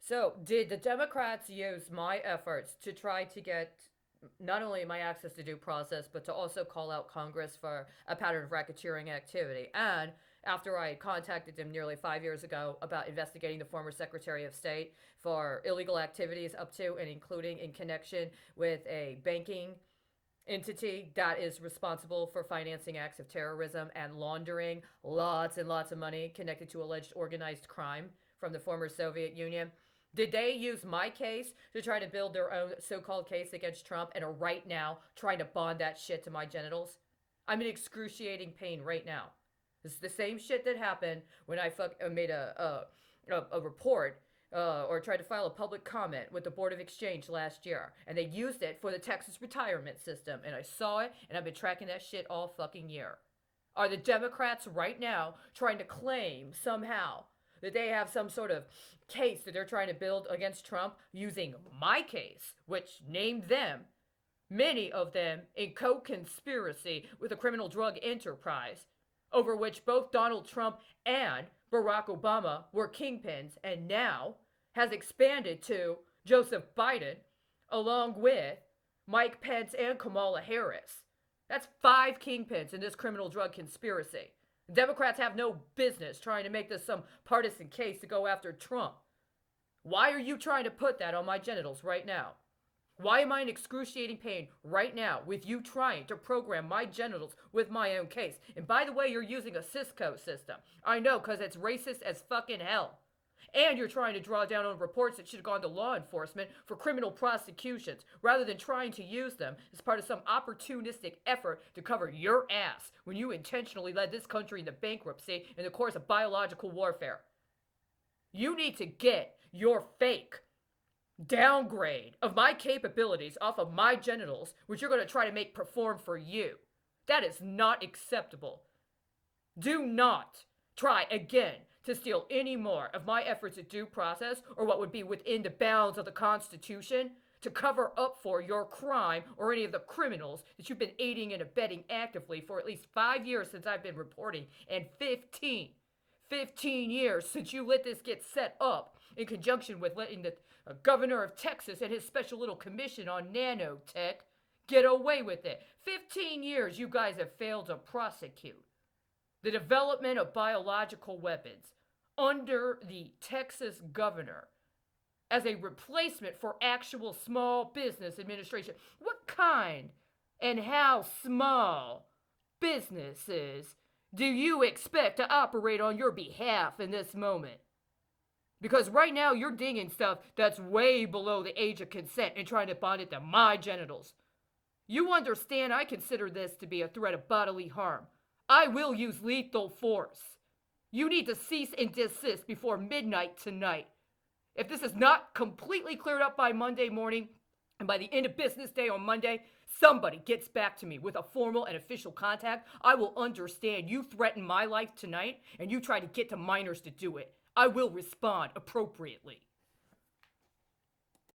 So, did the Democrats use my efforts to try to get not only my access to due process, but to also call out Congress for a pattern of racketeering activity? And after I contacted them nearly 5 years ago about investigating the former Secretary of State for illegal activities up to and including in connection with a banking entity that is responsible for financing acts of terrorism and laundering lots and lots of money connected to alleged organized crime from the former Soviet Union. Did they use my case to try to build their own so called case against Trump and are right now trying to bond that shit to my genitals? I'm in excruciating pain right now. This is the same shit that happened when I made a report or tried to file a public comment with the Board of Exchange last year. And they used it for the Texas retirement system. And I saw it, and I've been tracking that shit all fucking year. Are the Democrats right now trying to claim somehow that they have some sort of case that they're trying to build against Trump using my case, which named them, many of them, in co conspiracy with a criminal drug enterprise, over which both Donald Trump and Barack Obama were kingpins, and now has expanded to Joseph Biden, along with Mike Pence and Kamala Harris. That's 5 kingpins in this criminal drug conspiracy. Democrats have no business trying to make this some partisan case to go after Trump. Why are you trying to put that on my genitals right now? Why am I in excruciating pain right now with you trying to program my genitals with my own case? And by the way, you're using a Cisco system. I know, because it's racist as fucking hell. And you're trying to draw down on reports that should have gone to law enforcement for criminal prosecutions, rather than trying to use them as part of some opportunistic effort to cover your ass when you intentionally led this country into bankruptcy in the course of biological warfare. You need to get your fake downgrade of my capabilities off of my genitals, which you're going to try to make perform for you. That is not acceptable. Do not try again to steal any more of my efforts at due process or what would be within the bounds of the Constitution to cover up for your crime or any of the criminals that you've been aiding and abetting actively for at least 5 years since I've been reporting, and 15 years since you let this get set up in conjunction with letting the governor of Texas and his special little commission on nanotech get away with it. 15 years you guys have failed to prosecute the development of biological weapons under the Texas governor as a replacement for actual small business administration. What kind and how small businesses do you expect to operate on your behalf in this moment? Because right now you're dinging stuff that's way below the age of consent and trying to bond it to my genitals. You understand I consider this to be a threat of bodily harm. I will use lethal force. You need to cease and desist before midnight tonight. If this is not completely cleared up by Monday morning, and by the end of business day on Monday, somebody gets back to me with a formal and official contact, I will understand you threaten my life tonight and you try to get to minors to do it. I will respond appropriately.